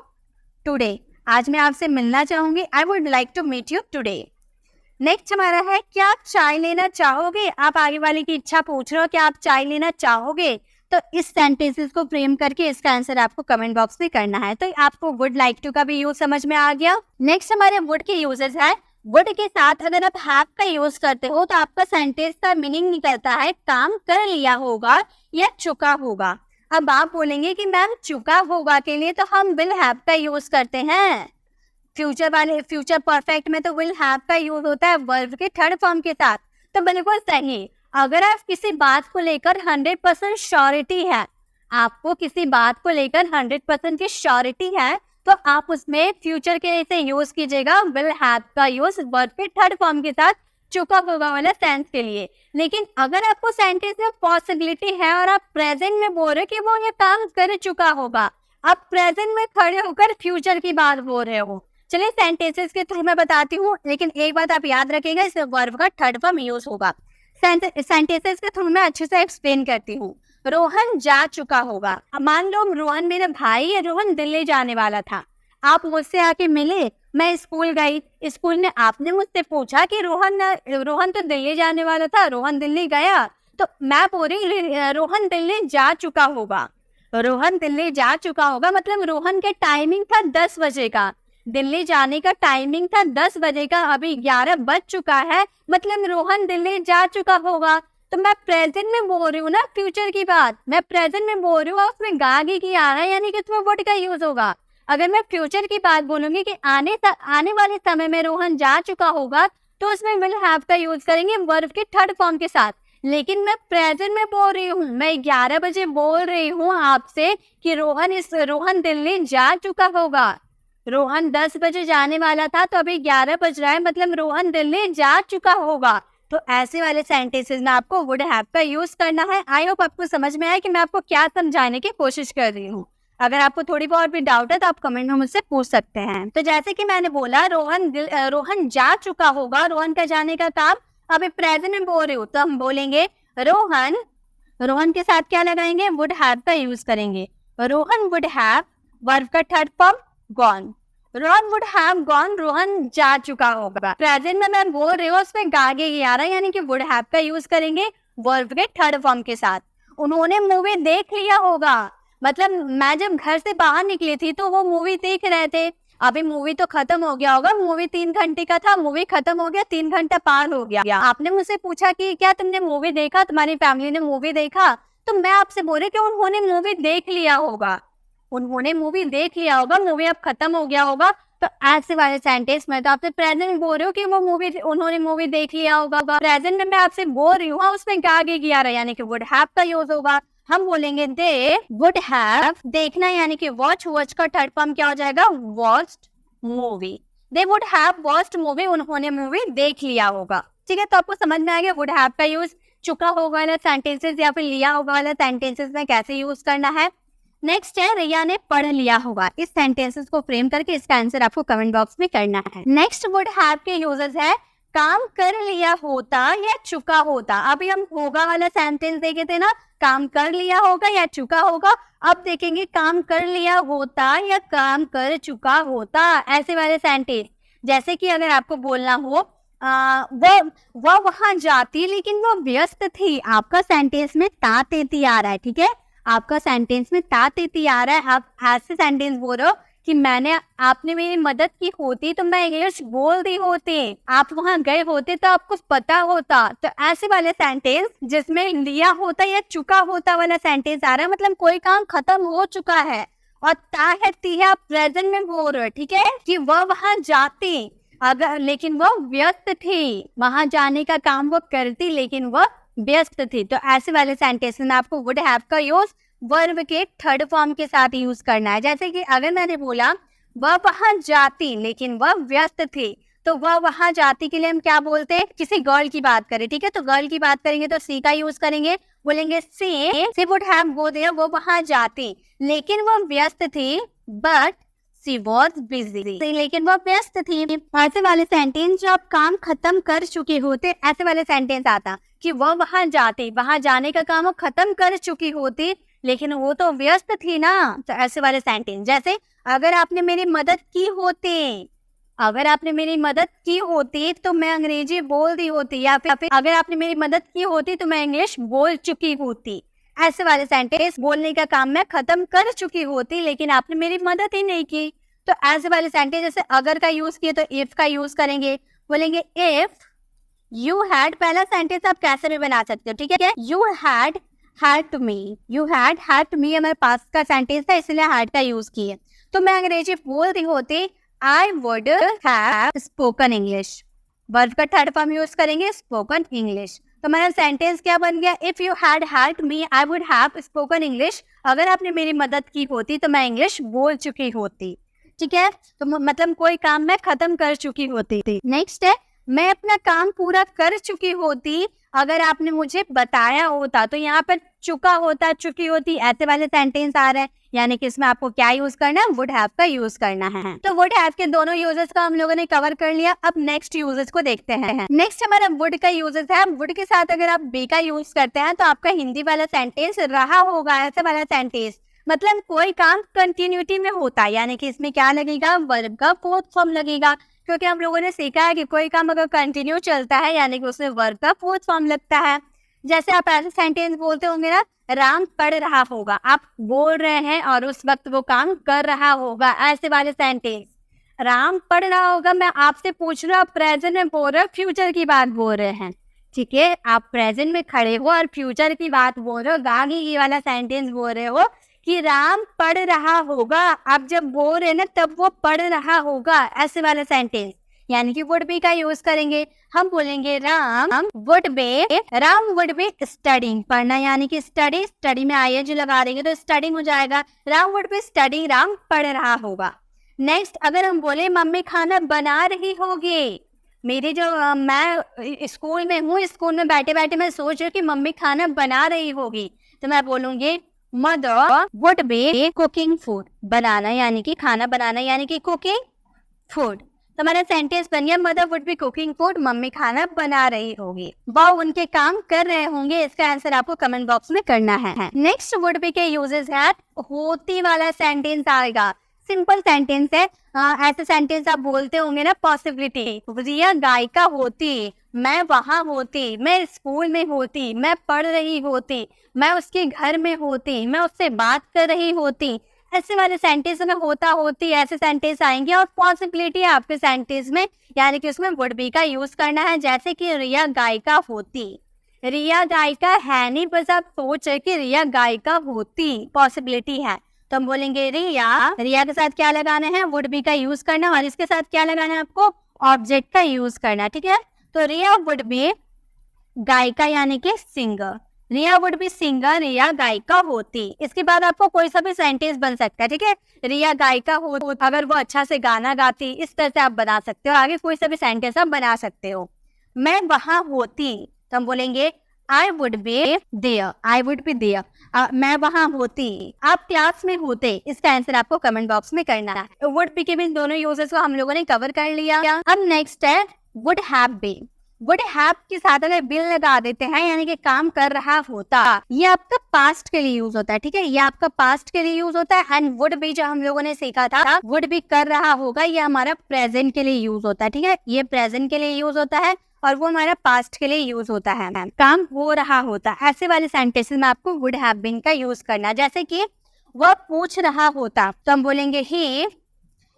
today, आज मैं आपसे मिलना चाहूंगी, I would like to meet you today. Next हमारा है, क्या आप चाय लेना चाहोगे? आप आगे वाले की इच्छा पूछ रहे हो, क्या आप चाय लेना चाहोगे? तो इस सेंटेंसेस को फ्रेम करके इसका आंसर आपको कमेंट बॉक्स में करना है। तो आपको वुड लाइक टू का भी यूज समझ में आ गया। नेक्स्ट हमारे वुड के यूजेस है, वुड के साथ अगर आप हैव का यूज करते हो तो आपका सेंटेंस का मीनिंग निकलता है काम कर लिया होगा या चुका होगा। अब आप बोलेंगे कि मैम चुका होगा के लिए तो हम विल हैव का यूज करते हैं, फ्यूचर परफेक्ट में तो विल हैव का यूज होता है वर्ब के थर्ड फॉर्म के साथ। तो बिल्कुल सही, अगर आप किसी बात को लेकर 100% श्योरिटी है, आपको किसी बात को लेकर 100% की श्योरिटी है, तो आप उसमें फ्यूचर के ऐसे यूज कीजिएगा विल हैव का यूज वर्ब के थर्ड फॉर्म के साथ चुका होगा वाला सेंस के लिए। लेकिन अगर आपको सेंटेंस में पॉसिबिलिटी है और आप प्रेजेंट में बोल रहे कि वो ये काम कर चुका होगा, आप प्रेजेंट में खड़े होकर फ्यूचर की बात बोल रहे हो। चलिए सेंटेंसेस के थ्रू मैं बताती हूँ, लेकिन एक बात आप याद रखिएगा, इस वर्ब का थर्ड फॉर्म यूज होगा। सेंटेंसेस के थ्रू मैं अच्छे से एक्सप्लेन करती हूँ। रोहन जा चुका होगा, मान लो रोहन मेरा भाई है, रोहन दिल्ली जाने वाला था, आप मुझसे आके मिले, मैं स्कूल गई, स्कूल में आपने मुझसे पूछा कि रोहन तो दिल्ली जाने वाला था, रोहन दिल्ली गया, तो मैं पूरी रोहन दिल्ली जा चुका होगा। रोहन दिल्ली जा चुका होगा मतलब रोहन के टाइमिंग था 10 बजे का, दिल्ली जाने का टाइमिंग था 10 बजे का, अभी 11 बज चुका है, मतलब रोहन दिल्ली जा चुका होगा। तो मैं प्रेजेंट में बोल रही हूँ ना फ्यूचर की बात, मैं प्रेजेंट में बोल रही हूँ, उसमें गागी की आ रहा है, यानी कि उसमें वुड का यूज होगा। अगर मैं फ्यूचर की बात बोलूंगी कि आने वाले समय में रोहन जा चुका होगा, तो उसमें विल हैव का यूज करेंगे वर्ब के थर्ड फॉर्म के साथ। लेकिन मैं प्रेजेंट में बोल रही हूँ, मैं 11 बजे बोल रही हूँ आपसे कि रोहन दिल्ली जा चुका होगा, रोहन 10 बजे जाने वाला था, तो अभी 11 बज रहा है, मतलब रोहन दिल्ली जा चुका होगा। तो ऐसे वाले सेंटेंसेस में आपको वुड हैव का यूज करना है। आई होप आपको समझ में आया कि मैं आपको क्या समझाने की कोशिश कर रही हूँ। अगर आपको थोड़ी बहुत भी डाउट है तो आप कमेंट में मुझसे पूछ सकते हैं। तो जैसे कि मैंने बोला रोहन जा चुका होगा, रोहन का जाने का काम अभी प्रेजेंट में बोल रही हूँ, तो हम बोलेंगे रोहन के साथ क्या लगाएंगे, वुड हैव का यूज करेंगे। रोहन वुड हैव, वर्ब का third form gone, Rohan would have gone, Rohan जा चुका होगा। प्रेजेंट में मैं बोल रही हूँ, उसमें गागे ही आ रहा है, यानी कि वुड हैव का यूज करेंगे वर्ब के थर्ड फॉर्म के साथ। उन्होंने मूवी देख लिया होगा, मतलब मैं जब घर से बाहर निकली थी तो वो मूवी देख रहे थे, अभी मूवी तो खत्म हो गया होगा, मूवी 3 घंटे का था, मूवी खत्म हो गया, 3 घंटा पार हो गया। आपने मुझसे पूछा कि क्या तुमने मूवी देखा, तुम्हारी फैमिली ने मूवी देखा, तो मैं आपसे बोले कि उन्होंने मूवी देख लिया होगा, उन्होंने मूवी देख लिया होगा, मूवी अब खत्म हो गया होगा। तो ऐसे वाले सेंटेंस में तो आपसे प्रेजेंट बोल रही हूँ कि उन्होंने मूवी देख लिया होगा, प्रेजेंट में मैं आपसे बोल रही हूँ, उसमें आगे किया रहा, यानी कि वुड हैव का यूज होगा। हम बोलेंगे दे वुड हैव, देखना यानी कि वॉच, वॉच का थर्ड फॉर्म क्या हो जाएगा, watched movie. They would have watched movie, उन्होंने मूवी देख लिया होगा। ठीक है, तो आपको समझ में आ गया वुड हैव का यूज चुका होगा वाला सेंटेंसेस या फिर लिया होगा वाला सेंटेंसेस में कैसे यूज करना है। नेक्स्ट है रिया ने पढ़ लिया होगा। इस सेंटेंसेस को फ्रेम करके इसका आंसर आपको कमेंट बॉक्स में करना है। नेक्स्ट वुड हैव के यूजेस है काम कर लिया होता या चुका होता। अभी हम होगा वाला सेंटेंस देखे थे ना, काम कर लिया होगा या चुका होगा। अब देखेंगे काम कर लिया होता या काम कर चुका होता, ऐसे वाले सेंटेंस। जैसे कि अगर आपको बोलना हो वो वहां जाती लेकिन वो व्यस्त थी, आपका सेंटेंस में ता तेती आ रहा है। ठीक है, आपका सेंटेंस में ता तेती आ रहा है, आप ऐसे सेंटेंस बोल रहे हो कि आपने मेरी मदद की होती तो मैं ये बोल दी होती, आप वहां गए होते तो आपको पता होता। तो ऐसे वाले सेंटेंस जिसमें लिया होता या चुका होता वाला सेंटेंस आ रहा है, मतलब कोई काम खत्म हो चुका है और ता है ती है, आप प्रेजेंट में बोल रहे हो। ठीक है, कि वह वहां जाती अगर लेकिन वो व्यस्त थी, वहां जाने का काम वो करती लेकिन वो व्यस्त थी। तो ऐसे वाले सेंटेंस में आपको वुड हैव का यूज वर्ब के थर्ड फॉर्म के साथ यूज करना है। जैसे कि अगर मैंने बोला वह वहां जाती लेकिन वह व्यस्त थी, तो वह वहां जाती के लिए हम क्या बोलते हैं, किसी गर्ल की बात करें, ठीक है, तो गर्ल की बात करेंगे तो सी का यूज करेंगे, बोलेंगे सी वुड हैव गो देयर, वो वहां जाती लेकिन वह व्यस्त थी, बट शी वॉज बिजी, लेकिन वह व्यस्त थी। ऐसे वाले सेंटेंस जो आप काम खत्म कर चुके होते, ऐसे वाले सेंटेंस आता कि वह वहां जाती, वहां जाने का काम वो खत्म कर चुकी होती लेकिन वो तो व्यस्त थी ना, तो ऐसे वाले सेंटेंस। जैसे अगर आपने मेरी मदद की होती, अगर आपने मेरी मदद की होती तो मैं अंग्रेजी बोल दी होती, या फिर अगर आपने मेरी मदद की होती तो मैं इंग्लिश बोल चुकी होती। ऐसे वाले सेंटेंस, बोलने का काम मैं खत्म कर चुकी होती लेकिन आपने मेरी मदद ही नहीं की। तो ऐसे वाले सेंटेंस, जैसे अगर का यूज किए तो इफ का यूज करेंगे, बोलेंगे इफ यू हैड, पहला सेंटेंस आप कैसे भी बना सकते हो, ठीक है, you had to me, you had to me हमारे पास का सेंटेंस था इसलिए हैड का यूज किए। तो मैं अंग्रेजी बोल रही होती, I would have spoken English, verb का थर्ड फॉर्म यूज करेंगे स्पोकन इंग्लिश। तो मेरा सेंटेंस क्या बन गया, if you had helped me I would have spoken English, अगर आपने मेरी मदद की होती तो मैं इंग्लिश बोल चुकी होती, ठीक है, तो मतलब कोई काम मैं खत्म कर चुकी होती थी। नेक्स्ट है, मैं अपना काम पूरा कर चुकी होती अगर आपने मुझे बताया होता, तो यहाँ पर चुका होता, चुकी होती, ऐसे वाले सेंटेंस आ रहे हैं, यानी कि इसमें आपको क्या यूज करना है, वुड हैव का यूज करना है। तो वुड हैव के दोनों यूजेस का हम लोगों ने कवर कर लिया। अब नेक्स्ट यूजेस को देखते हैं। नेक्स्ट हमारा वुड का यूजेस है। वुड के साथ अगर आप बी का यूज करते हैं तो आपका हिंदी वाला सेंटेंस रहा होगा, ऐसे वाला सेंटेंस, मतलब कोई काम कंटिन्यूटी में होता है, यानी कि इसमें क्या लगेगा, वर्ब का फोर्थ फॉर्म लगेगा, क्योंकि हम लोगों ने सीखा है कि कोई काम अगर कंटिन्यू चलता है यानी कि उसमें वर्ब का फोर्थ फॉर्म लगता है। जैसे आप ऐसे सेंटेंस बोलते होंगे ना, राम पढ़ रहा होगा, आप बोल रहे हैं और उस वक्त वो काम कर रहा होगा, ऐसे वाले सेंटेंस। राम पढ़ रहा होगा, मैं आपसे पूछ रहा हूँ, प्रेजेंट में बोल रहे हो, फ्यूचर की बात बोल रहे हैं, ठीक है, आप प्रेजेंट में खड़े हो और फ्यूचर की बात बोल रहे हो, आगे ये वाला सेंटेंस बोल रहे हो कि राम पढ़ रहा होगा, आप जब बोल रहे हैं ना तब वो पढ़ रहा होगा, ऐसे वाला सेंटेंस, यानी कि वुड बी का यूज करेंगे। हम बोलेंगे राम वुड बी स्टडिंग, पढ़ना यानी कि स्टडी, स्टडी में आईएनजी लगा देंगे तो स्टडिंग हो जाएगा, Ram would be studying, Ram पढ़ रहा होगा। नेक्स्ट अगर हम बोले मम्मी खाना बना रही होगी, मेरी जो मैं स्कूल में हूँ, स्कूल में बैठे बैठे मैं सोच रही हूँ कि मम्मी खाना बना रही होगी, तो मैं बोलूंगी mother would be cooking food, बनाना यानी कि खाना बनाना यानी कि कुकिंग फूड। तो हमारा सेंटेंस बन गया mother would be cooking food, mummy खाना बना रही होगी, वो उनके काम कर रहे होंगे। इसका आंसर आपको कमेंट बॉक्स में करना है। नेक्स्ट वुड बी के यूजेस है, होती वाला सेंटेंस आएगा, सिंपल सेंटेंस है। ऐसे सेंटेंस आप बोलते होंगे ना, पॉसिबिलिटी, रिया गायिका होती, मैं वहां होती, मैं स्कूल में होती, मैं पढ़ रही होती, मैं उसके घर में होती, मैं उससे बात कर रही होती, ऐसे वाले सेंटेंस में होता होती ऐसे सेंटेंस आएंगे। और पॉसिबिलिटी आपके सेंटेंस में, यानी कि उसमें वुड बी का यूज करना है। जैसे कि रिया गायिका होती, रिया गायिका है नहीं, बस आप सोच है कि रिया गायिका होती, पॉसिबिलिटी है, तो हम बोलेंगे रिया, रिया के साथ क्या लगाना है, वुड बी का यूज करना, और इसके साथ क्या लगाना है आपको, ऑब्जेक्ट का यूज करना, ठीक है। तो रिया वुड बी गायिका यानी कि singer, Riya would be singer, Riya गायिका होती। इसके बाद आपको कोई सा भी सेंटेंस बन सकता है, ठीक है, रिया गायिका हो, अगर वो अच्छा से गाना गाती, इस तरह से आप बना सकते हो, आगे कोई सा भी सेंटेंस आप बना सकते हो। मैं वहां होती, तो हम बोलेंगे I would be there, I would be there, मैं वहां होती। आप क्लास में होते, इसका आंसर आपको कमेंट बॉक्स में करना है। वुड बी के भी दोनों यूजेस को हम लोगों ने कवर कर लिया। अब नेक्स्ट है would have been. Would have के साथ अगर बिल लगा देते हैं यानी कि काम कर रहा होता, ये आपका पास्ट के लिए यूज होता है, ठीक है, ये आपका पास्ट के लिए यूज होता है। एंड वुड बी जो हम लोगों ने सीखा था, वुड बी कर रहा होगा, ये हमारा प्रेजेंट के लिए यूज होता है, ठीक है, ये प्रेजेंट के लिए यूज होता है और वो हमारा पास्ट के लिए यूज होता है, काम हो रहा होता है। ऐसे वाले सेंटेंसेस में आपको वुड हैव बीन का यूज करना। जैसे कि वह पूछ रहा होता, तो हम बोलेंगे ही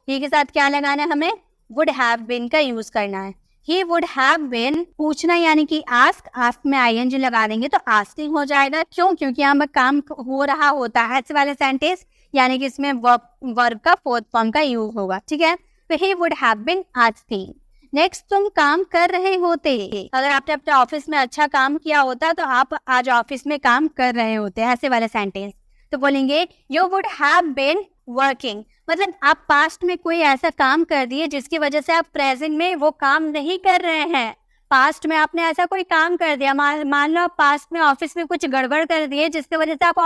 के साथ क्या लगाना है, हमें वुड हैव बीन का यूज करना है। ही वुड हैव बीन, पूछना यानी कि आस्क, आस्क में आईएनजी लगा देंगे तो आस्किंग हो जाएगा। क्यों? क्योंकि यहाँ पर काम हो रहा होता है, ऐसे वाले सेंटेंस, यानी कि इसमें वर्ब का फोर्थ फॉर्म का यूज होगा, ठीक है। तो he would have been asking. Next, तुम काम कर रहे होते, अगर आपने अपने ऑफिस में अच्छा काम किया होता तो आप आज ऑफिस में काम कर रहे होते, ऐसे वाले सेंटेंस। तो बोलेंगे you would have been working, मतलब आप पास्ट में कोई ऐसा काम कर दिए जिसकी वजह से आप प्रेजेंट में वो काम नहीं कर रहे हैं। पास्ट में आपने ऐसा कोई काम कर दिया, मान लो आप पास्ट में ऑफिस में कुछ गड़बड़ कर दिए जिसकी वजह से आप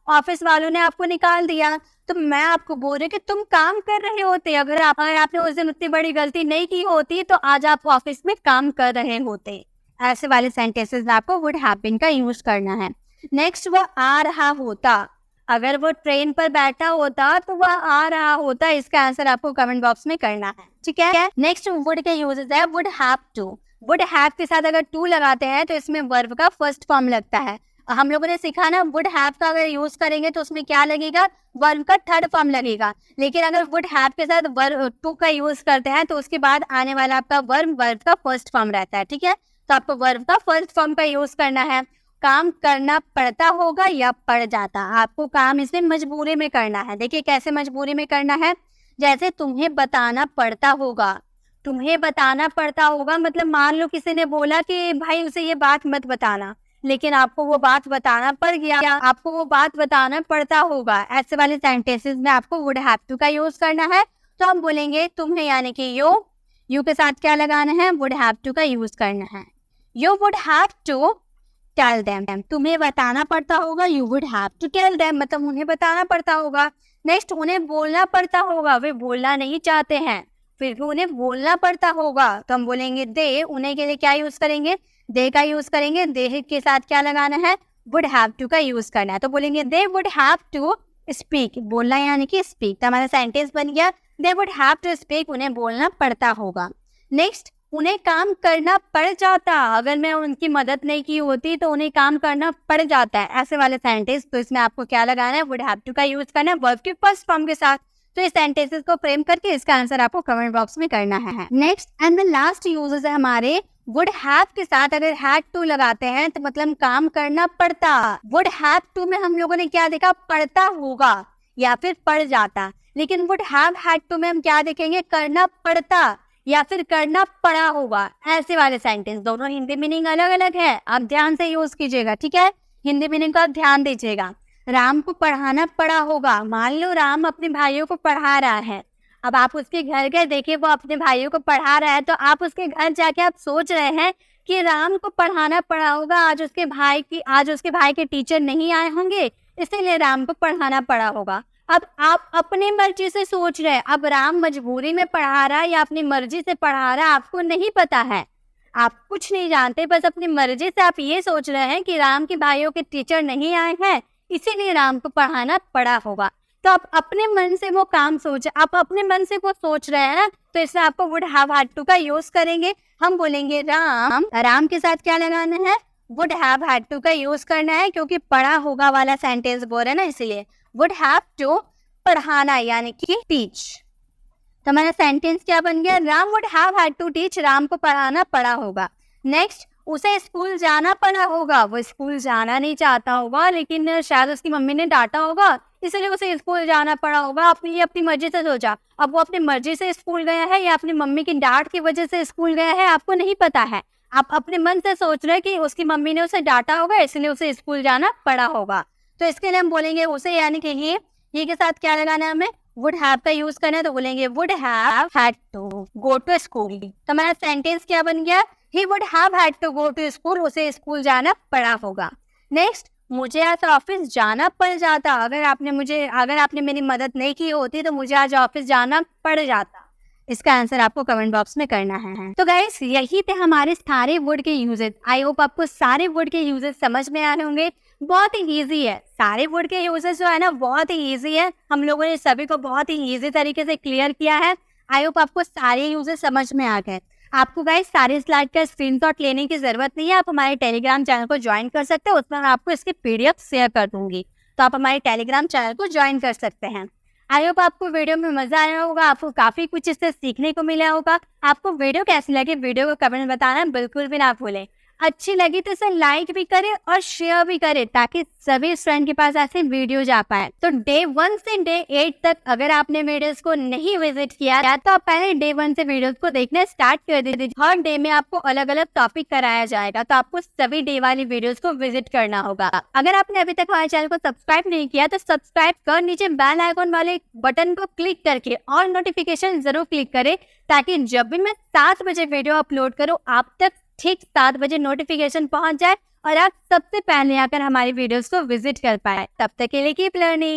ऑफिस वालों ने आपको निकाल दिया, तो मैं आपको बोल रही हूँ कि तुम काम कर रहे होते। अगर आपने उस दिन उतनी बड़ी गलती नहीं की होती तो आज आप ऑफिस में काम कर रहे होते। ऐसे वाले सेंटेंसेस में आपको वुड हैव बीन का यूज करना है। नेक्स्ट, वह आ रहा होता, अगर वो ट्रेन पर बैठा होता तो वह आ रहा होता। इसका आंसर आपको कमेंट बॉक्स में करना है, ठीक है। नेक्स्ट वुड के यूजेस है would have to. Would have के साथ अगर टू लगाते हैं तो इसमें वर्ब का फर्स्ट फॉर्म लगता है। हम लोगों ने सीखा ना, वुड हैव का अगर यूज करेंगे तो उसमें क्या लगेगा, वर्ब का थर्ड फॉर्म लगेगा। लेकिन अगर वुड हैव के साथ वर्ब टू का यूज करते हैं तो उसके बाद आने वाला आपका वर्ब का फर्स्ट फॉर्म रहता है, ठीक है। तो आपको वर्ब का फर्स्ट फॉर्म का यूज करना है। काम करना पड़ता होगा या पड़ जाता, आपको काम इसमें मजबूरी में करना है। देखिए कैसे मजबूरी में करना है, जैसे तुम्हें बताना पड़ता होगा। तुम्हें बताना पड़ता होगा मतलब मान लो किसी ने बोला कि भाई उसे ये बात मत बताना, लेकिन आपको वो बात बताना पड़ गया, आपको वो बात बताना पड़ता होगा। ऐसे वाले सेंटेंसेस में आपको वुड हैव टू का यूज करना है। तो हम बोलेंगे तुम्हें, यानी कि यू के साथ क्या लगाना है, वुड हैव टू का यूज करना है। You would have to tell them, तुम्हें बताना पड़ता होगा, you would have to tell them, मतलब उन्हें बताना पड़ता होगा। नेक्स्ट, उन्हें बोलना पड़ता होगा, वे बोलना नहीं चाहते हैं फिर भी उन्हें बोलना पड़ता होगा, तो हम बोलेंगे दे। उन्हें के लिए क्या यूज करेंगे, दे का यूज करेंगे। दे के साथ क्या लगाना है, वुड हैव टू का यूज करना है। तो बोलेंगे they would have to speak, बोलना यानी कि स्पीक। तो हमारा सेंटेंस बन गया they would have to speak, उन्हें बोलना पड़ता होगा। नेक्स्ट, उन्हें काम करना पड़ जाता, अगर मैं उनकी मदद नहीं की होती तो उन्हें काम करना पड़ जाता है। ऐसे वाले सेंटेंस, तो इसमें आपको क्या लगाना है, वुड हैव टू का यूज करना है वर्ब के फर्स्ट फॉर्म के साथ। तो इस सेंटेंसेस को फ्रेम करके इसका आंसर आपको कमेंट बॉक्स में करना है। Next and the last uses है हमारे वुड हैव के साथ अगर हैड टू लगाते हैं तो मतलब काम करना पड़ता। वुड हैव टू में हम लोगों ने क्या देखा, पड़ता होगा या फिर पड़ जाता। लेकिन वुड हैव हैड टू में हम क्या देखेंगे, करना पड़ता या फिर करना पड़ा होगा। ऐसे वाले सेंटेंस, दोनों हिंदी मीनिंग अलग अलग है, आप ध्यान से यूज कीजिएगा, ठीक है। हिंदी मीनिंग का ध्यान दीजिएगा। राम को पढ़ाना पड़ा होगा, मान लो राम अपने भाइयों को पढ़ा रहा है। अब आप उसके घर गए, देखिए वो अपने भाइयों को पढ़ा रहा है, तो आप उसके घर जाके आप सोच रहे हैं कि राम को पढ़ाना पड़ा होगा, आज उसके भाई के टीचर नहीं आए होंगे, इसीलिए राम को पढ़ाना पड़ा होगा। अब आप अपनी मर्जी से सोच रहे हैं, अब राम मजबूरी में पढ़ा रहा है या अपनी मर्जी से पढ़ा रहा है आपको नहीं पता है, आप कुछ नहीं जानते, बस अपनी मर्जी से आप ये सोच रहे हैं कि राम के भाइयों के टीचर नहीं आए हैं इसीलिए राम को पढ़ाना पड़ा होगा। तो आप अपने मन से वो काम सोचे, आप अपने मन से वो सोच रहे हैं ना, तो इसमें आपको वुड हैव हैड टू का यूज करेंगे। हम बोलेंगे राम के साथ क्या लगाना है, वुड हैव हैड टू का यूज करना है, क्योंकि पढ़ा होगा वाला सेंटेंस बोल रहे हैं ना, इसलिए वुड हैव टू पढ़ाना यानी कि टीच। तो हमारा सेंटेंस क्या बन गया, Ram would have had to teach, Ram को पढ़ाना पड़ा होगा। नेक्स्ट, उसे स्कूल जाना पड़ा होगा, वो स्कूल जाना नहीं चाहता होगा लेकिन शायद उसकी मम्मी ने डांटा होगा इसलिए उसे स्कूल जाना पड़ा होगा। आपने अपनी मर्जी से सोचा, अब वो अपनी मर्जी से स्कूल गया है या अपनी मम्मी की डांट की वजह से स्कूल गया है आपको नहीं पता है, आप अपने मन से सोच रहे हैं कि उसकी मम्मी ने उसे डांटा होगा इसलिए उसे स्कूल जाना पड़ा होगा। तो इसके लिए हम बोलेंगे उसे, यानी कि ये के साथ क्या लगाना है, हमें वुड हैव का यूज करना है, तो बोलेंगे would have had to go to school. तो हमारा सेंटेंस क्या बन गया, he would have had to go to school, उसे स्कूल जाना पड़ा होगा। नेक्स्ट, मुझे आज ऑफिस जाना पड़ जाता, अगर आपने मेरी मदद नहीं की होती तो मुझे आज ऑफिस जाना पड़ जाता। इसका आंसर आपको कमेंट बॉक्स में करना है। तो गाइस यही थे हमारे सारे वर्ड के यूजेस। आई होप आपको सारे वर्ड के यूजेस समझ में आ रहे होंगे। बहुत ही ईजी है, सारे वर्ड के यूजेस जो है ना बहुत ही ईजी है, हम लोगों ने सभी को बहुत ही ईजी तरीके से क्लियर किया है। आई होप आपको सारे यूजेस समझ में आ गए। आपको गाइस सारे स्लाइड का स्क्रीनशॉट लेने की जरूरत नहीं है, आप हमारे टेलीग्राम चैनल को ज्वाइन कर सकते हैं, उसमें मैं आपको इसकी पीडीएफ शेयर कर दूंगी, तो आप हमारे टेलीग्राम चैनल को ज्वाइन कर सकते हैं। आई होप आपको वीडियो में मजा आया होगा, आपको काफी कुछ इससे सीखने को मिला होगा। आपको वीडियो कैसी लगी, वीडियो को कमेंट में बताना बिल्कुल भी ना भूलें। अच्छी लगी तो इसे लाइक भी करें और शेयर भी करें ताकि सभी फ्रेंड के पास ऐसे वीडियो जा पाए। तो डे 1 से डे 8 तक अगर आपने वीडियोस को नहीं विजिट किया तो आप पहले डे 1 से वीडियोस को देखना स्टार्ट कर दीजिए। हर डे में आपको अलग अलग टॉपिक कराया जाएगा, तो आपको सभी डे वाली वीडियोस को विजिट करना होगा। अगर आपने अभी तक हमारे चैनल को सब्सक्राइब नहीं किया तो सब्सक्राइब कर नीचे बेल आइकन वाले बटन को क्लिक करके और नोटिफिकेशन जरूर क्लिक करें ताकि जब भी मैं 7 बजे वीडियो अपलोड करूं आप तक ठीक 7 बजे नोटिफिकेशन पहुंच जाए और आप सबसे पहले आकर हमारी वीडियोस को विजिट कर पाए। तब तक के लिए कीप लर्निंग।